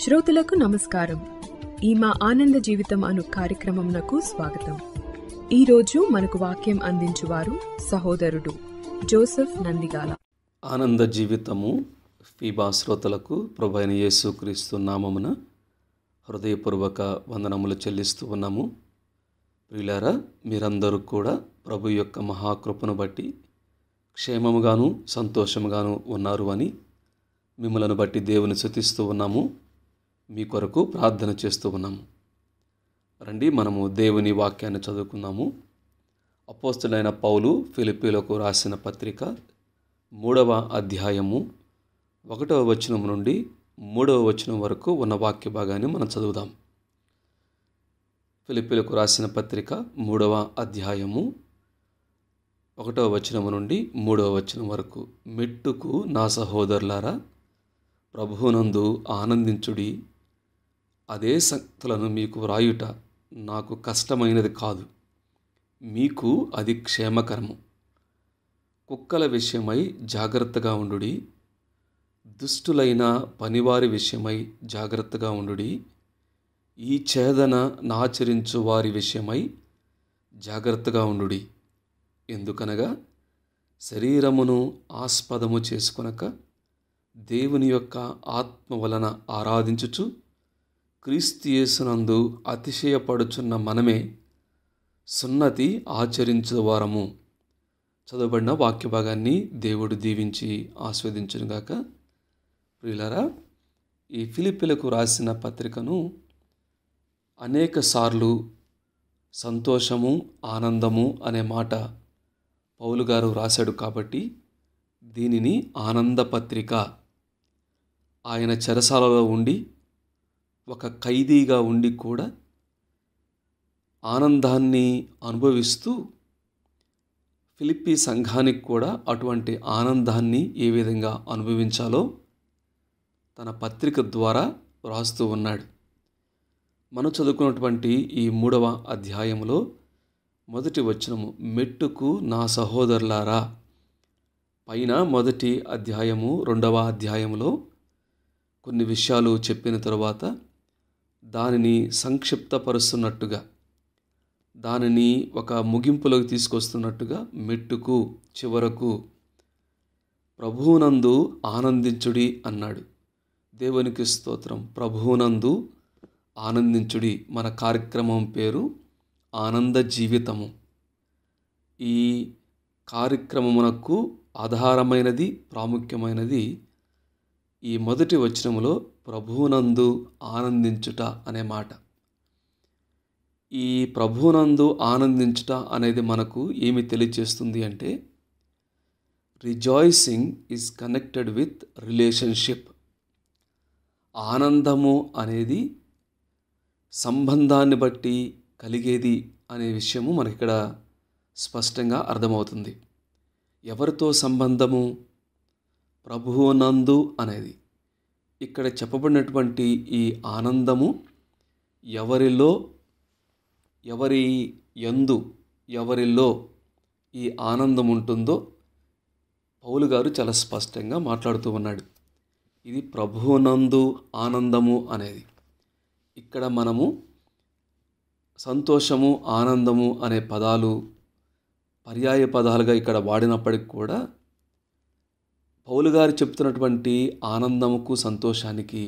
శ్రోతలకు నమస్కారం. ఈ మా ఆనంద జీవితం అను కార్యక్రమంనకు స్వాగతం. ఈరోజు మనకు వాక్యం అందించువారు సహోదరుడు జోసెఫ్ నందిగాల. ఆనంద జీవితము ఫీబా శ్రోతలకు ప్రభువైన యేసుక్రీస్తు నామమున హృదయపూర్వక వందనములు చెల్లిస్తూ ఉన్నాము. ప్రియులారా, మీరందరూ కూడా ప్రభు యొక్క మహాకృపను బట్టి క్షేమముగాను సంతోషముగాను ఉన్నారు అని మిమ్మలను బట్టి దేవుని స్తుతిస్తూ ఉన్నాము. మీ కొరకు ప్రార్థన చేస్తూ ఉన్నాము. రండి, మనము దేవుని వాక్యాన్ని చదువుకుందాము. అపోస్తలుడైన పౌలు ఫిలిప్పీలకు రాసిన పత్రిక 3వ అధ్యాయము 1వ వచనం నుండి 3వ వచనం వరకు ఉన్న వాక్య భాగాన్ని మనం చదువుదాం. ఫిలిప్పీలకు రాసిన పత్రిక 3వ అధ్యాయము 1వ వచనం నుండి 3వ వచనం వరకు. మెట్టుకు నా సహోదరులారా, ప్రభువునందు ఆనందించుడి. అదే సంగతులను మీకు వ్రాయుట నాకు కష్టమైనది కాదు, మీకు అది క్షేమకరము. కుక్కల విషయమై జాగ్రత్తగా ఉండుడి, దుష్టులైన పనివారి విషయమై జాగ్రత్తగా ఉండుడి, ఈ ఛేదన నాచరించు వారి విషయమై జాగ్రత్తగా ఉండుడి. ఎందుకనగా శరీరమును ఆస్పదము చేసుకొనక దేవుని యొక్క ఆత్మ వలన ఆరాధించుచు క్రీస్తు యేసునందు అతిశయపడుచున్న మనమే సున్నతి ఆచరించువారము. చదవబడిన వాక్య భాగాన్ని దేవుడు దీవించి ఆస్వాదించునుగాక. ప్రియులారా, ఈ ఫిలిప్పీలకు రాసిన పత్రికను అనేక సార్లు సంతోషము ఆనందము అనే మాట పౌలు గారు రాశాడు కాబట్టి దీనిని ఆనంద పత్రిక. ఆయన చెరసాలలో ఉండి ఒక ఖైదీగా ఉండి కూడా ఆనందాన్ని అనుభవిస్తూ ఫిలిప్పీ సంఘానికి కూడా అటువంటి ఆనందాన్ని ఏ విధంగా అనుభవించాలో తన పత్రిక ద్వారా వ్రాస్తూ ఉన్నాడు. మనం చదువుకున్నటువంటి ఈ 3వ అధ్యాయంలో మొదటి వచనము, మెట్టుకు నా సహోదరులారా. పైన మొదటి అధ్యాయము 2వ అధ్యాయంలో కొన్ని విషయాలు చెప్పిన తరువాత దానిని సంక్షిప్తపరుస్తున్నట్టుగా, దానిని ఒక ముగింపులోకి తీసుకొస్తున్నట్టుగా మెట్టుకు చివరకు ప్రభువునందు ఆనందించుడి అన్నాడు. దేవునికి స్తోత్రం. ప్రభువునందు ఆనందించుడి. మన కార్యక్రమం పేరు ఆనంద జీవితము. ఈ కార్యక్రమమునకు ఆధారమైనది, ప్రాముఖ్యమైనది ఈ మొదటి వచనములో ప్రభువునందు ఆనందించుట అనే మాట. ఈ ప్రభువునందు ఆనందించుట అనేది మనకు ఏమి తెలియజేస్తుంది అంటే, rejoicing is connected with relationship. ఆనందము అనేది సంబంధాన్ని బట్టి కలిగేది అనే విషయము మనకి ఇక్కడ స్పష్టంగా అర్థమవుతుంది. ఎవరితో సంబంధము? ప్రభువునందు అనేది. ఇక్కడ చెప్పబడినటువంటి ఈ ఆనందము ఎవరిలో, ఎవరి యందు, ఎవరిలో ఈ ఆనందం ఉంటుందో పౌలు గారు చాలా స్పష్టంగా మాట్లాడుతూ ఉన్నాడు. ఇది ప్రభువునందు ఆనందము అనేది. ఇక్కడ మనము సంతోషము ఆనందము అనే పదాలు పర్యాయ పదాలుగా ఇక్కడ వాడినప్పటికి కూడా పౌలు గారు చెప్తున్నటువంటి ఆనందముకు సంతోషానికి,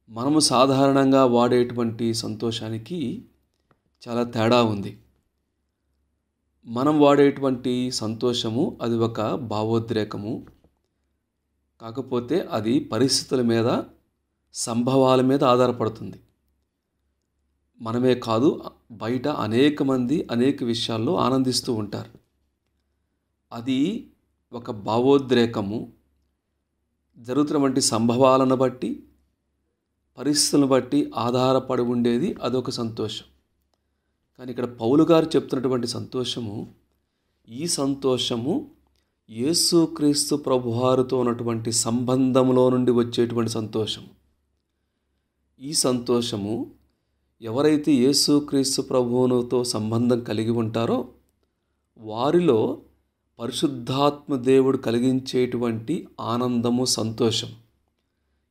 మనము సాధారణంగా వాడేటువంటి సంతోషానికి చాలా తేడా ఉంది. మనం వాడేటువంటి సంతోషము అది ఒక భావోద్రేకము, కాకపోతే అది పరిస్థితుల మీద, సంభవాల మీద ఆధారపడుతుంది. మనమే కాదు, బయట అనేక మంది అనేక విషయాల్లో ఆనందిస్తూ ఉంటారు. అది ఒక భావోద్రేకము. జరుగుతున్నటువంటి సంభవాలను బట్టి, పరిస్థితులను బట్టి ఆధారపడి ఉండేది అదొక సంతోషం. కానీ ఇక్కడ పౌలు గారు చెప్తున్నటువంటి సంతోషము, ఈ సంతోషము యేసుక్రీస్తు ప్రభువారితో ఉన్నటువంటి సంబంధంలో నుండి వచ్చేటువంటి సంతోషము. ఈ సంతోషము ఎవరైతే యేసుక్రీస్తు ప్రభువుతో సంబంధం కలిగి ఉంటారో వారిలో పరిశుద్ధాత్మ దేవుడు కలిగించేటువంటి ఆనందము, సంతోషం.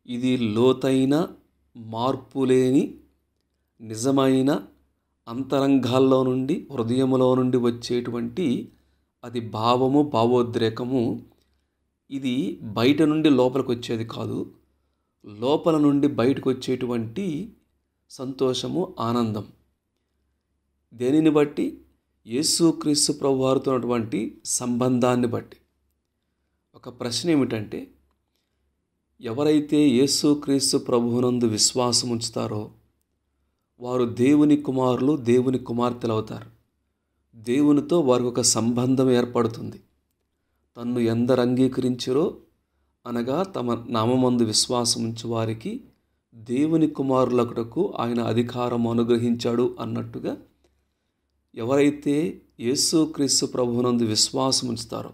ఇది లోతైన మార్పులేని నిజమైన అంతరంగాల్లో నుండి, హృదయములో నుండి వచ్చేటువంటి అది భావము, భావోద్రేకము. ఇది బయట నుండి లోపలికి వచ్చేది కాదు, లోపల నుండి బయటకు వచ్చేటువంటి సంతోషము, ఆనందం. దేనిని బట్టి? యేసుక్రీస్తు ప్రభువారితో ఉన్నటువంటి సంబంధాన్ని బట్టి. ఒక ప్రశ్న ఏమిటంటే, ఎవరైతే యేసుక్రీస్తు ప్రభువునందు విశ్వాసం ఉంచుతారో వారు దేవుని కుమారులు, దేవుని కుమార్తెలు అవుతారు. దేవునితో వారికి ఒక సంబంధం ఏర్పడుతుంది. తన్ను ఎందరు అంగీకరించారో, అనగా తమ నామమందు విశ్వాసం ఉంచు వారికి దేవుని కుమారులకుటకు ఆయన అధికారం అనుగ్రహించాడు అన్నట్టుగా ఎవరైతే యేసుక్రీస్తు ప్రభువునందు విశ్వాసం ఉంచుతారో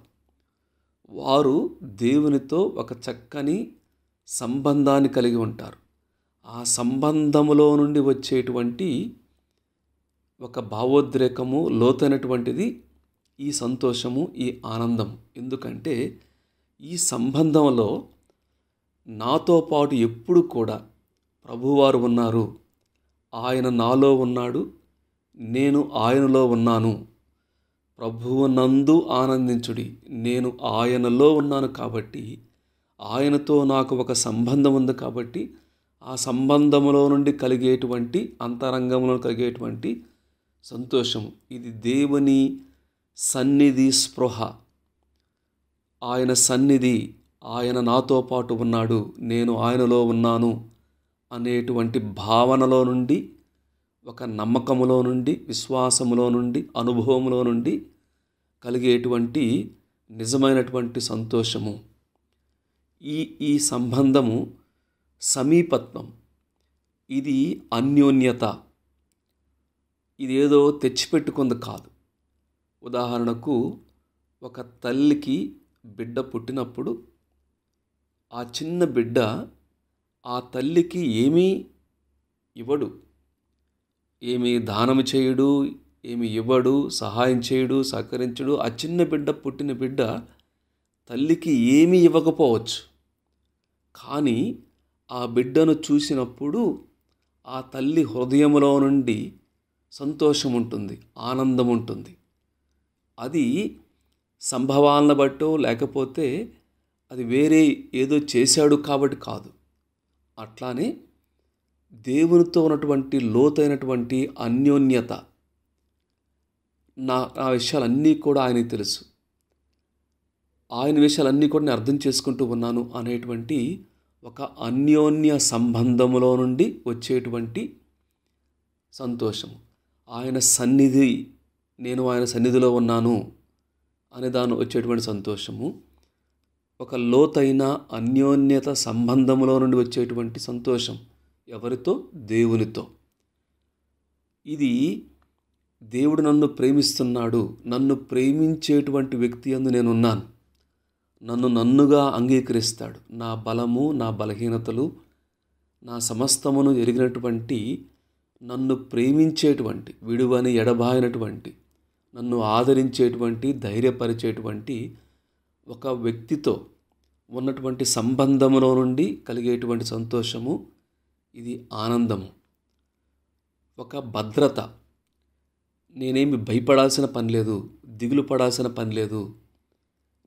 వారు దేవునితో ఒక చక్కని సంబంధాన్ని కలిగి ఉంటారు. ఆ సంబంధములో నుండి వచ్చేటువంటి ఒక భావోద్రేకము, లోతైనటువంటిది ఈ సంతోషము, ఈ ఆనందం. ఎందుకంటే ఈ సంబంధంలో నాతో పాటు ఎప్పుడు కూడా ప్రభువారు ఉన్నారు. ఆయన నాలో ఉన్నాడు, నేను ఆయనలో ఉన్నాను. ప్రభువునందు ఆనందించుడి, నేను ఆయనలో ఉన్నాను. కాబట్టి ఆయనతో నాకు ఒక సంబంధం ఉంది. కాబట్టి ఆ సంబంధములో నుండి కలిగేటువంటి, అంతరంగంలో కలిగేటువంటి సంతోషము, ఇది దేవుని సన్నిధి స్పృహ. ఆయన సన్నిధి, ఆయన నాతో పాటు ఉన్నాడు, నేను ఆయనలో ఉన్నాను అనేటువంటి భావనలో నుండి, ఒక నమ్మకములో నుండి, విశ్వాసములో నుండి, అనుభవములో నుండి కలిగేటువంటి నిజమైనటువంటి సంతోషము. ఈ సంబంధము సమీపత్వం, ఇది అన్యోన్యత. ఇదేదో తెచ్చిపెట్టుకుంది కాదు. ఉదాహరణకు, ఒక తల్లికి బిడ్డ పుట్టినప్పుడు ఆ చిన్న బిడ్డ ఆ తల్లికి ఏమీ ఇవ్వడు, ఏమీ దానము చేయుడు, ఏమి ఇవ్వడు, సహాయం చేయడు, సహకరించడు. ఆ చిన్న బిడ్డ, పుట్టిన బిడ్డ తల్లికి ఏమీ ఇవ్వకపోవచ్చు. కానీ ఆ బిడ్డను చూసినప్పుడు ఆ తల్లి హృదయములో నుండి సంతోషం ఉంటుంది, ఆనందం ఉంటుంది. అది సంభవాలను బట్టో లేకపోతే అది వేరే ఏదో చేశాడు కాబట్టి కాదు. అట్లానే దేవునితో ఉన్నటువంటి లోతైనటువంటి అన్యోన్యత, నా విషయాలన్నీ కూడా ఆయనకి తెలుసు, ఆయన విషయాలన్నీ కూడా నేను అర్థం చేసుకుంటూ ఉన్నాను అనేటువంటి ఒక అన్యోన్య సంబంధములో నుండి వచ్చేటువంటి సంతోషము. ఆయన సన్నిధి, నేను ఆయన సన్నిధిలో ఉన్నాను అనే దాని వచ్చేటువంటి సంతోషము. ఒక లోతైన అన్యోన్యత సంబంధములో నుండి వచ్చేటువంటి సంతోషం. ఎవరితో? దేవునితో. ఇది దేవుడు నన్ను ప్రేమిస్తున్నాడు, నన్ను ప్రేమించేటువంటి వ్యక్తి యందు నేనున్నాను, నన్నుగా అంగీకరిస్తాడు. నా బలము, నా బలహీనతలు, నా సమస్తమును ఎరిగినటువంటి, నన్ను ప్రేమించేటువంటి, విడువని ఎడబాయినటువంటి, నన్ను ఆదరించేటువంటి, ధైర్యపరిచేటువంటి ఒక వ్యక్తితో ఉన్నటువంటి సంబంధములో నుండి కలిగేటువంటి సంతోషము, ఇది ఆనందము. ఒక భద్రత. నేనేమి భయపడాల్సిన పని లేదు, దిగులు పడాల్సిన పని లేదు,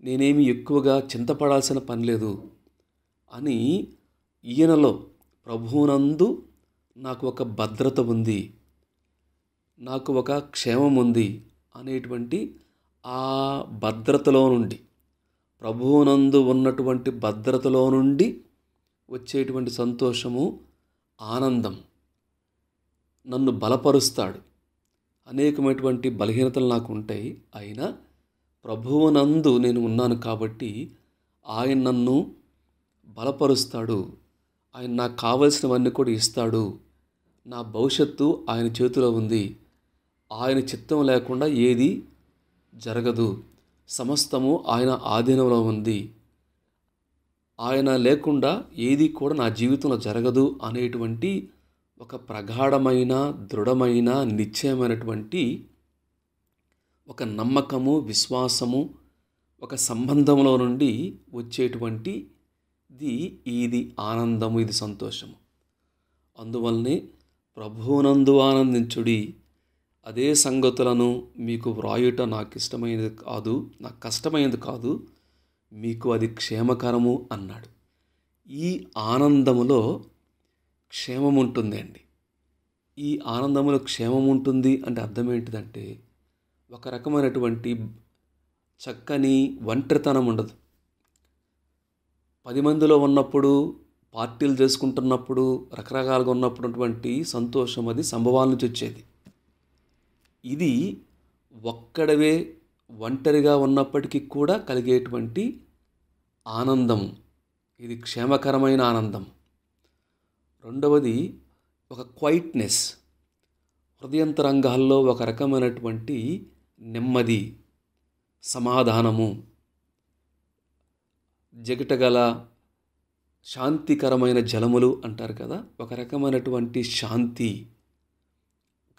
నేనేమి ఎక్కువగా చింతపడాల్సిన పని లేదు అని ఈయనలో, ప్రభువునందు నాకు ఒక భద్రత ఉంది, నాకు ఒక క్షేమం ఉంది అనేటువంటి ఆ భద్రతలో నుండి, ప్రభువునందు ఉన్నటువంటి భద్రతలో నుండి వచ్చేటువంటి సంతోషము, ఆనందం. నన్ను బలపరుస్తాడు. అనేకమైనటువంటి బలహీనతలు నాకు ఉంటాయి, అయినా ప్రభువునందు నేను ఉన్నాను కాబట్టి ఆయన నన్ను బలపరుస్తాడు. ఆయన నాకు కావలసినవన్నీ కూడా ఇస్తాడు. నా భవిష్యత్తు ఆయన చేతిలో ఉంది. ఆయన చిత్తం లేకుండా ఏది జరగదు. సమస్తము ఆయన ఆధీనంలో ఉంది. ఆయన లేకుండా ఏది కూడా నా జీవితంలో జరగదు అనేటువంటి ఒక ప్రగాఢమైన, దృఢమైన, నిశ్చయమైనటువంటి ఒక నమ్మకము, విశ్వాసము, ఒక సంబంధంలో నుండి వచ్చేటువంటి ఇది ఆనందము, ఇది సంతోషము. అందువల్లనే ప్రభువునందు ఆనందించుడి. అదే సంగతులను మీకు వ్రాయుట నాకు ఇష్టమైనది కాదు, నాకు కష్టమైనది కాదు, మీకు అది క్షేమకరము అన్నాడు. ఈ ఆనందములో క్షేమం ఉంటుంది అండి. ఈ ఆనందములో క్షేమం ఉంటుంది అంటే అర్థం ఏంటిదంటే, ఒక రకమైనటువంటి చక్కని ఒంటరితనం ఉండదు. 10 మందిలో ఉన్నప్పుడు, పార్టీలు చేసుకుంటున్నప్పుడు, రకరకాలుగా ఉన్నటువంటి సంతోషం అది సంభవాల నుంచి వచ్చేది. ఇది ఒక్కడవే ఒంటరిగా ఉన్నప్పటికీ కూడా కలిగేటువంటి ఆనందం. ఇది క్షేమకరమైన ఆనందం. రెండవది ఒక క్వైట్నెస్, హృదయంతరంగాల్లో ఒక రకమైనటువంటి నెమ్మది, సమాధానము, జగటగల శాంతికరమైన జలములు అంటారు కదా, ఒక రకమైనటువంటి శాంతి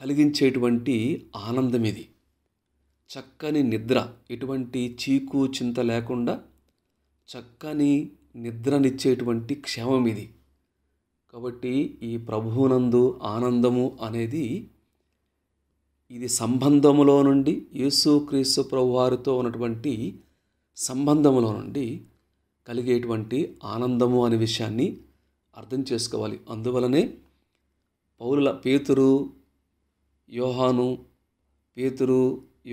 కలిగించేటువంటి ఆనందం ఇది. చక్కని నిద్ర, ఎటువంటి చీకు చింత లేకుండా చక్కని నిద్రనిచ్చేటువంటి క్షేమం ఇది. కాబట్టి ఈ ప్రభువునందు ఆనందము అనేది ఇది సంబంధములో నుండి, యేసుక్రీస్తు ప్రభువారితో ఉన్నటువంటి సంబంధములో నుండి కలిగేటువంటి ఆనందము అనే విషయాన్ని అర్థం చేసుకోవాలి. అందువలనే పేతురు,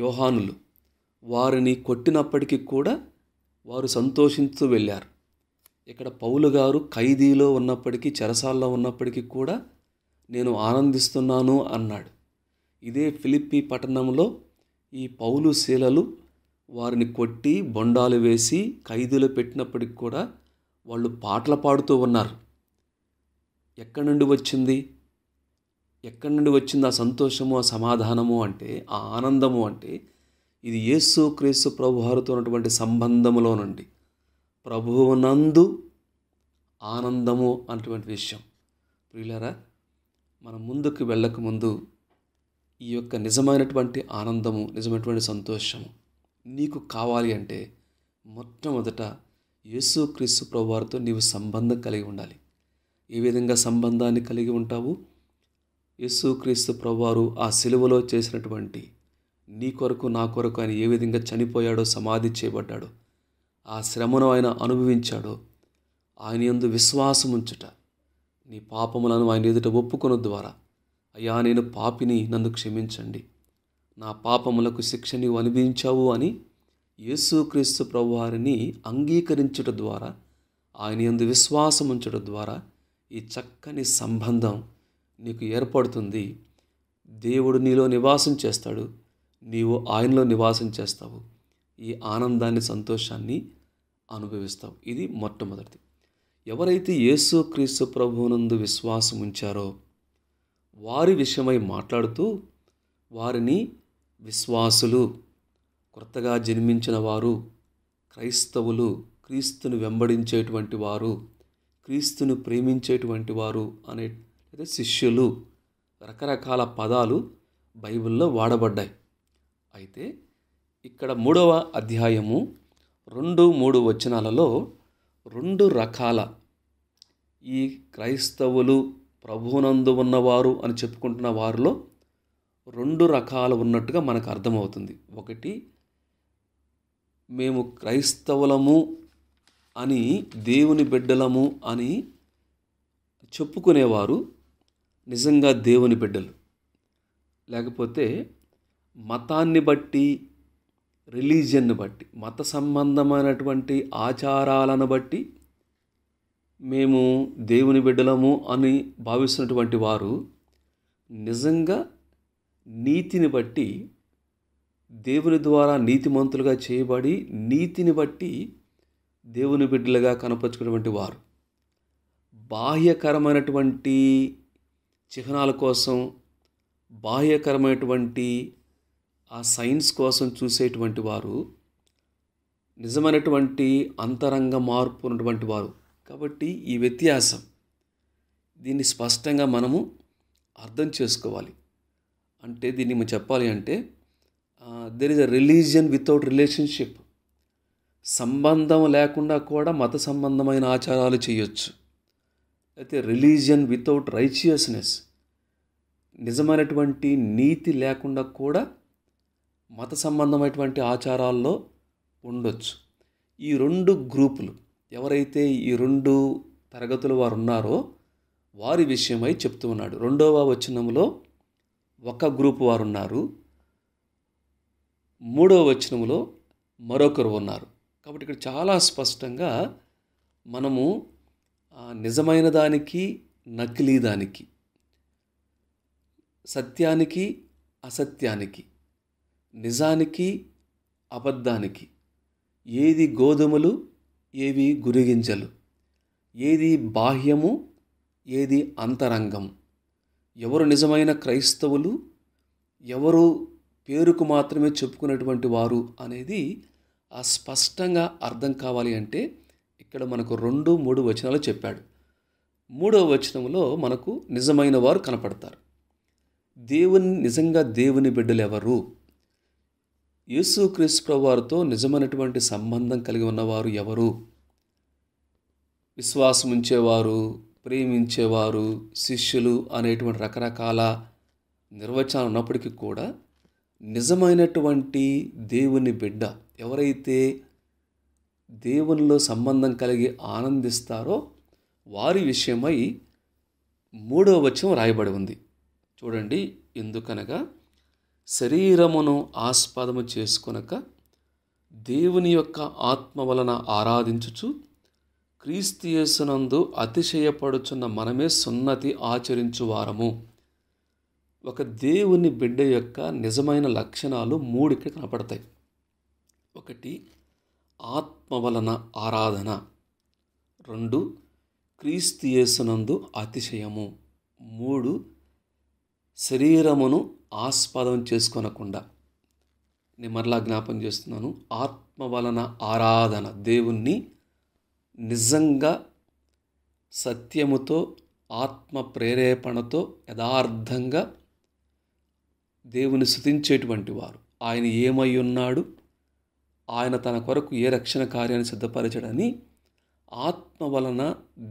యోహానులు వారిని కొట్టినప్పటికీ కూడా వారు సంతోషించుతూ వెళ్ళారు. ఇక్కడ పౌలు గారు ఖైదీలో ఉన్నప్పటికీ, చెరసాల్లో ఉన్నప్పటికీ కూడా నేను ఆనందిస్తున్నాను అన్నాడు. ఇదే ఫిలిప్పీ పట్టణంలో ఈ పౌలు శీలలు వారిని కొట్టి బొండాలు వేసి ఖైదీలో పెట్టినప్పటికి కూడా వాళ్ళు పాటలు పాడుతూ ఉన్నారు. ఎక్కడి నుండి వచ్చింది ఆ సంతోషము, ఆ సమాధానము అంటే, ఆ ఆనందము అంటే, ఇది యేసుక్రీస్తు ప్రభువారితో ఉన్నటువంటి సంబంధములో నుండి, ప్రభువునందు ఆనందము అన్నటువంటి విషయం. ప్రియులారా, మనం ముందుకు వెళ్ళకముందు ఈ యొక్క నిజమైనటువంటి ఆనందము, నిజమైనటువంటి సంతోషము నీకు కావాలి అంటే మొట్టమొదట యేసుక్రీస్తు ప్రభువారితో నీవు సంబంధం కలిగి ఉండాలి. ఏ విధంగా సంబంధాన్ని కలిగి ఉంటావు? యేసుక్రీస్తు ప్రభువారు ఆ సిలువలో చేసినటువంటి నీ కొరకు, నా కొరకు ఆయన ఏ విధంగా చనిపోయాడో, సమాధి చేయబడ్డాడో, ఆ శ్రమను ఆయన అనుభవించాడో, ఆయన యందు విశ్వాసం ఉంచుట, నీ పాపములను ఆయన ఎదుట ఒప్పుకొను ద్వారా, అయ్యా నేను పాపిని, నన్ను క్షమించండి, నా పాపములకు శిక్ష నీవు అనుభవించావు అని యేసుక్రీస్తు ప్రభువారిని అంగీకరించుట ద్వారా, ఆయన యందు విశ్వాసం ఉంచడం ద్వారా ఈ చక్కని సంబంధం నీకు ఏర్పడుతుంది. దేవుడు నీలో నివాసం చేస్తాడు, నీవు ఆయనలో నివాసం చేస్తావు. ఈ ఆనందాన్ని, సంతోషాన్ని అనుభవిస్తావు. ఇది మొట్టమొదటిది. ఎవరైతే యేసుక్రీస్తు ప్రభువునందు విశ్వాసం ఉంచారో వారి విషయమై మాట్లాడుతూ వారిని విశ్వాసులు, కొత్తగా జన్మించిన వారు, క్రైస్తవులు, క్రీస్తును వెంబడించేటువంటి వారు, క్రీస్తును ప్రేమించేటువంటి వారు అనే శిష్యులు, రకరకాల పదాలు బైబిల్లో వాడబడ్డాయి. అయితే ఇక్కడ 3వ అధ్యాయము 2-3 వచనాలలో 2 రకాల ఈ క్రైస్తవులు, ప్రభువునందు ఉన్నవారు అని చెప్పుకుంటున్న వారిలో 2 రకాలు ఉన్నట్టుగా మనకు అర్థమవుతుంది. ఒకటి, మేము క్రైస్తవులము అని, దేవుని బిడ్డలము అని చెప్పుకునేవారు నిజంగా దేవుని బిడ్డలు, లేకపోతే మతాన్ని బట్టి, రిలీజియన్ని బట్టి, మత సంబంధమైనటువంటి ఆచారాలను బట్టి మేము దేవుని బిడ్డలము అని భావిస్తున్నటువంటి వారు నిజంగా నీతిని బట్టి, దేవుని ద్వారా నీతిమంతులుగా చేయబడి నీతిని బట్టి దేవుని బిడ్డలుగా కనపరుచుకున్నటువంటి వారు, బాహ్యకరమైనటువంటి చిహ్నాల కోసం, బాహ్యకరమైనటువంటి ఆ సైన్స్ కోసం చూసేటువంటి వారు నిజమైనటువంటి అంతరంగ మార్పు ఉన్నటువంటి వారు. కాబట్టి ఈ వ్యత్యాసం, దీన్ని స్పష్టంగా మనము అర్థం చేసుకోవాలి. అంటే దీన్ని మనం చెప్పాలి అంటే there is a religion without relationship. సంబంధం లేకుండా కూడా మత సంబంధమైన ఆచారాలు చేయొచ్చు. అయితే రిలీజియన్ వితౌట్ రైచియస్నెస్, నిజమైనటువంటి నీతి లేకుండా కూడా మత సంబంధమైనటువంటి ఆచారాల్లో ఉండొచ్చు. ఈ రెండు గ్రూపులు, ఎవరైతే ఈ రెండు తరగతులు వారు ఉన్నారో వారి విషయమై చెప్తూ ఉన్నాడు. 2వ వచనంలో ఒక గ్రూపు వారు ఉన్నారు, 3వ వచనంలో మరొకరు ఉన్నారు. కాబట్టి ఇక్కడ చాలా స్పష్టంగా మనము నిజమైన దానికి, నకిలీ దానికి, సత్యానికి, అసత్యానికి, నిజానికి, అబద్ధానికి, ఏది గోధుమలు, ఏవి గురిగింజలు, ఏది బాహ్యము, ఏది అంతరంగం, ఎవరు నిజమైన క్రైస్తవులు, ఎవరు పేరుకు మాత్రమే చెప్పుకునేటువంటి వారు అనేది స్పష్టంగా అర్థం కావాలి అంటే ఇక్కడ మనకు 2, 3 వచనాలు చెప్పాడు. 3వ వచనంలో మనకు నిజమైన వారు కనపడతారు. నిజంగా దేవుని బిడ్డలు ఎవరు? యేసుక్రీస్తు ప్రభువారితో నిజమైనటువంటి సంబంధం కలిగి ఉన్నవారు ఎవరు? విశ్వాసం ఉంచేవారు, ప్రేమించేవారు, శిష్యులు అనేటువంటి రకరకాల నిర్వచనాలు ఉన్నప్పటికీ కూడా నిజమైనటువంటి దేవుని బిడ్డ ఎవరైతే దేవునిలో సంబంధం కలిగి ఆనందిస్తారో వారి విషయమై 3వ వచనం రాయబడి ఉంది. చూడండి, ఎందుకనగా శరీరమును ఆస్పదము చేసుకొనక దేవుని యొక్క ఆత్మ వలన ఆరాధించుచు క్రీస్తు యేసునందు అతిశయపడుచున్న మనమే సున్నతి ఆచరించువారము. ఒక దేవుని బిడ్డ యొక్క నిజమైన లక్షణాలు 3 ఇక్కడ కనపడతాయి. 1, ఆత్మ వలన ఆరాధన. 2, క్రీస్తు యేసునందు అతిశయము. 3, శరీరమును ఆస్పదం చేసుకొనకుండా. నేను మరలా జ్ఞాపం చేస్తున్నాను, ఆత్మ వలన ఆరాధన, దేవుణ్ణి నిజంగా సత్యముతో, ఆత్మ ప్రేరేపణతో, యథార్థంగా దేవుని స్తుతించేటువంటి వారు. ఆయన ఏమై ఉన్నాడు, ఆయన తన కొరకు ఏ రక్షణ కార్యాన్ని సిద్ధపరచడని ఆత్మ వలన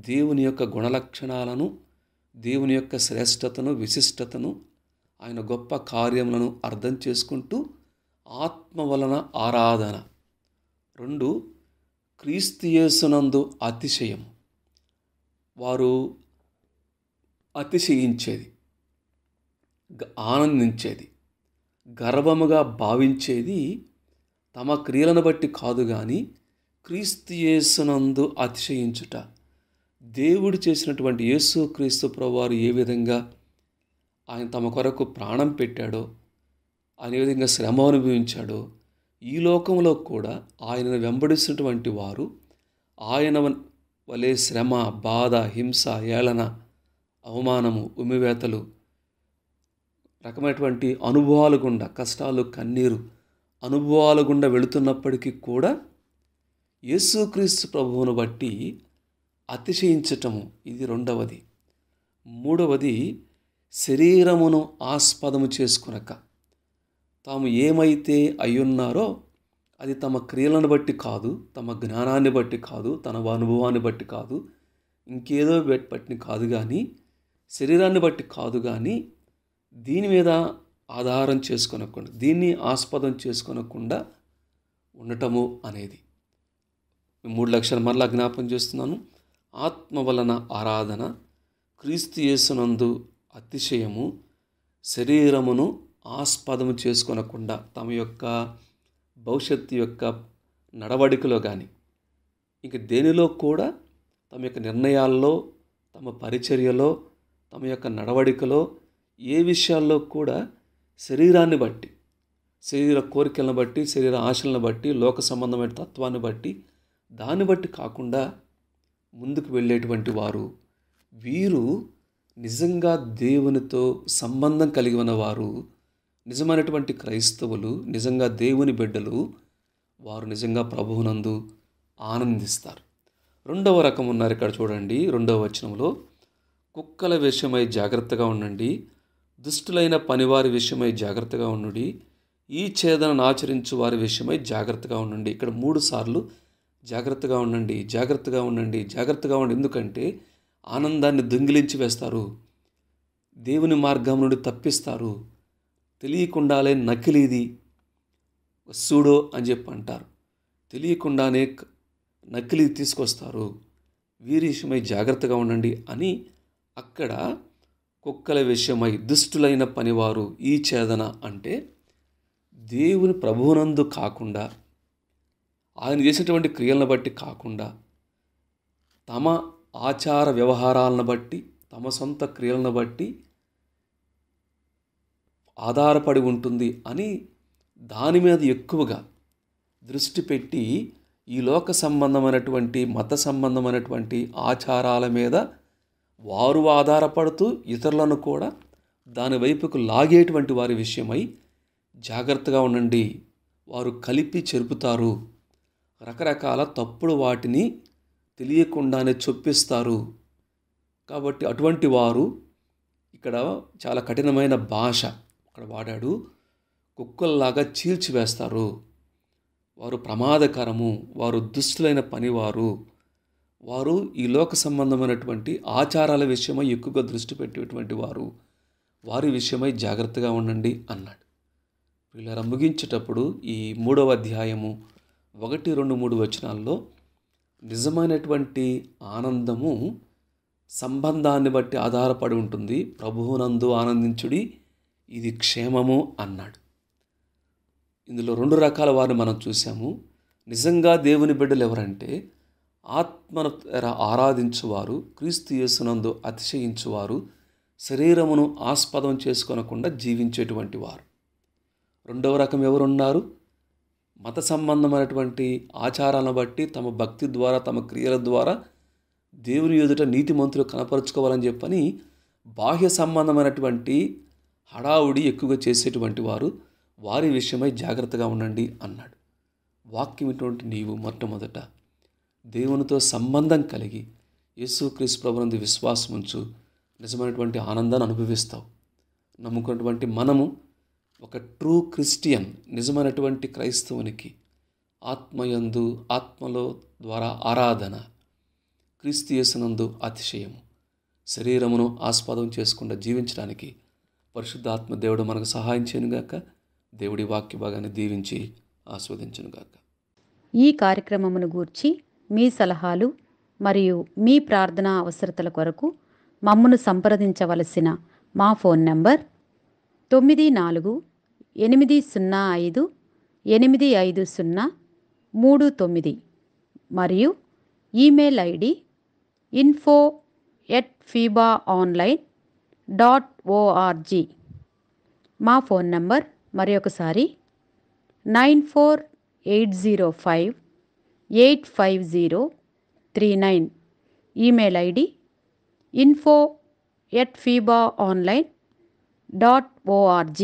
దేవుని యొక్క గుణలక్షణాలను, దేవుని యొక్క శ్రేష్టతను, విశిష్టతను, ఆయన గొప్ప కార్యములను అర్థం చేసుకుంటూ ఆత్మ వలన ఆరాధన. 2, క్రీస్తు యేసునందు అతిశయం. వారు అతిశయించేది, ఆనందించేది, గర్వముగా భావించేది తమ క్రియలను బట్టి కాదు కానీ క్రీస్తు యేసునందు అతిశయించుట. దేవుడు చేసినటువంటి యేసుక్రీస్తు ప్రభువారు ఏ విధంగా ఆయన తమ కొరకు ప్రాణం పెట్టాడో, ఆయన ఏ విధంగా శ్రమ అనుభవించాడో, ఈ లోకంలో కూడా ఆయనను వెంబడిస్తున్నటువంటి వారు ఆయన వలె శ్రమ, బాధ, హింస, ఏళన, అవమానము, ఉమ్మివేతలు, రకమైనటువంటి అనుభవాలు గుండా, కష్టాలు, కన్నీరు అనుభవాలు గుండా వెళుతున్నప్పటికీ కూడా యేసుక్రీస్తు ప్రభువును బట్టి అతిశయించటము, ఇది 2వది. 3వది, శరీరమును ఆస్పదము చేసుకొనక తాము ఏమైతే అయ్యున్నారో అది తమ క్రియలను బట్టి కాదు, తమ జ్ఞానాన్ని బట్టి కాదు, తన అనుభవాన్ని బట్టి కాదు, ఇంకేదో బట్టి కాదు కానీ, శరీరాన్ని బట్టి కాదు కానీ, దీని మీద ఆధారం చేసుకొనకుండా, దీన్ని ఆస్పదం చేసుకొనకుండా ఉండటము అనేది. 3 లక్షలు మరలా జ్ఞాపం చేస్తున్నాను. ఆత్మ వలన ఆరాధన, క్రీస్తు యేసునందు అతిశయము, శరీరమును ఆస్పదము చేసుకొనకుండా తమ యొక్క భవిష్యత్తు యొక్క నడవడికలో కానీ ఇంక దేనిలో కూడా తమ యొక్క నిర్ణయాల్లో, తమ పరిచర్యలో, తమ యొక్క నడవడికలో ఏ విషయాల్లో కూడా శరీరాన్ని బట్టి, శరీర కోరికలను బట్టి, శరీర ఆశలను బట్టి, లోక సంబంధమైన తత్వాన్ని బట్టి, దాన్ని బట్టి కాకుండా ముందుకు వెళ్ళేటువంటి వారు, వీరు నిజంగా దేవునితో సంబంధం కలిగి ఉన్నవారు, నిజమైనటువంటి క్రైస్తవులు, నిజంగా దేవుని బిడ్డలు, వారు నిజంగా ప్రభువునందు ఆనందిస్తారు. 2వ రకం ఉన్నారు ఇక్కడ చూడండి. 2వ వచనంలో, కుక్కల విషయమై జాగ్రత్తగా ఉండండి, దుష్టులైన పనివారి విషయమై జాగ్రత్తగా ఉండండి, ఈ ఛేదనను ఆచరించు వారి విషయమై జాగ్రత్తగా ఉండండి. ఇక్కడ 3 సార్లు జాగ్రత్తగా ఉండండి, జాగ్రత్తగా ఉండండి, జాగ్రత్తగా ఉండండి. ఎందుకంటే ఆనందాన్ని దొంగిలించి వేస్తారు, దేవుని మార్గం నుండి తప్పిస్తారు. తెలియకుండానే నకిలీది సూడో అని చెప్పి అంటారు. తెలియకుండానే నకిలీ తీసుకొస్తారు. వీరి విషయమై జాగ్రత్తగా ఉండండి అని అక్కడ కుక్కల విషయమై దుష్టులైన పనివారు ఈ ఛేదన అంటే దేవుని ప్రభువునందు కాకుండా, ఆయన చేసినటువంటి క్రియలను బట్టి కాకుండా, తమ ఆచార వ్యవహారాలను బట్టి, తమ సొంత క్రియలను బట్టి ఆధారపడి ఉంటుంది అని దాని మీద ఎక్కువగా దృష్టి పెట్టి ఈ లోక సంబంధమైనటువంటి మత సంబంధమైనటువంటి ఆచారాల మీద వారు ఆధారపడుతూ ఇతరులను కూడా దాని వైపుకు లాగేటువంటి వారి విషయమై జాగ్రత్తగా ఉండండి. వారు కలిపి చెరుపుతారు, రకరకాల తప్పుడు వాటిని తెలియకుండానే చొప్పిస్తారు. కాబట్టి అటువంటి వారు ఇక్కడ చాలా కఠినమైన భాష అక్కడ వాడాడు. కుక్కల్లాగా చీల్చివేస్తారు. వారు ప్రమాదకరము, వారు దుష్టులైన పనివారు, వారు ఈ లోక సంబంధమైనటువంటి ఆచారాల విషయమై ఎక్కువగా దృష్టి పెట్టేటువంటి వారు, వారి విషయమై జాగ్రత్తగా ఉండండి అన్నాడు. వీళ్ళ ముగించేటప్పుడు ఈ 3వ అధ్యాయము 1, 2, 3 వచనాల్లో నిజమైనటువంటి ఆనందము సంబంధాన్ని బట్టి ఆధారపడి ఉంటుంది. ప్రభువునందు ఆనందించుడి, ఇది క్షేమము అన్నాడు. ఇందులో 2 రకాల వారిని మనం చూసాము. నిజంగా దేవుని బిడ్డలు ఎవరంటే ఆత్మను ఆరాధించువారు, క్రీస్తు యేసునందు అతిశయించువారు, శరీరమును ఆస్పదం చేసుకొనకుండా జీవించేటువంటి వారు. 2వ రకం ఎవరున్నారు? మత సంబంధమైనటువంటి ఆచారాలను బట్టి తమ భక్తి ద్వారా, తమ క్రియల ద్వారా దేవుని ఎదుట నీతిమంతులు కనపరుచుకోవాలని చెప్పని బాహ్య సంబంధమైనటువంటి హడావుడి ఎక్కువగా చేసేటువంటి వారు, వారి విషయమై జాగ్రత్తగా ఉండండి అన్నాడు. వాక్యం ఇటువంటి నీవు మొట్టమొదట దేవునితో సంబంధం కలిగి యేసుక్రీస్తు ప్రభునందు విశ్వాసం ఉంచు, నిజమైనటువంటి ఆనందాన్ని అనుభవిస్తావు. నమ్ముకున్నటువంటి మనము ఒక ట్రూ క్రిస్టియన్, నిజమైనటువంటి క్రైస్తవునికి ఆత్మయందు, ఆత్మలో ద్వారా ఆరాధన, క్రీస్తు యేసునందు అతిశయము, శరీరమును ఆస్పదం చేసుకుండా జీవించడానికి పరిశుద్ధాత్మ దేవుడు మనకు సహాయం చేయనుగాక. దేవుడి వాక్య భాగాన్ని దీవించి ఆస్వాదించునుగాక. ఈ కార్యక్రమమును గూర్చి మీ సలహాలు మరియు మీ ప్రార్థనా అవసరతల కొరకు మమ్మను సంప్రదించవలసిన మా ఫోన్ నంబర్ 9480585039 మరియు ఈమెయిల్ ఐడి info@fibaonline.org. మా ఫోన్ నంబర్ మరొకసారి 9480585039. Email ID info@fibaonline.org.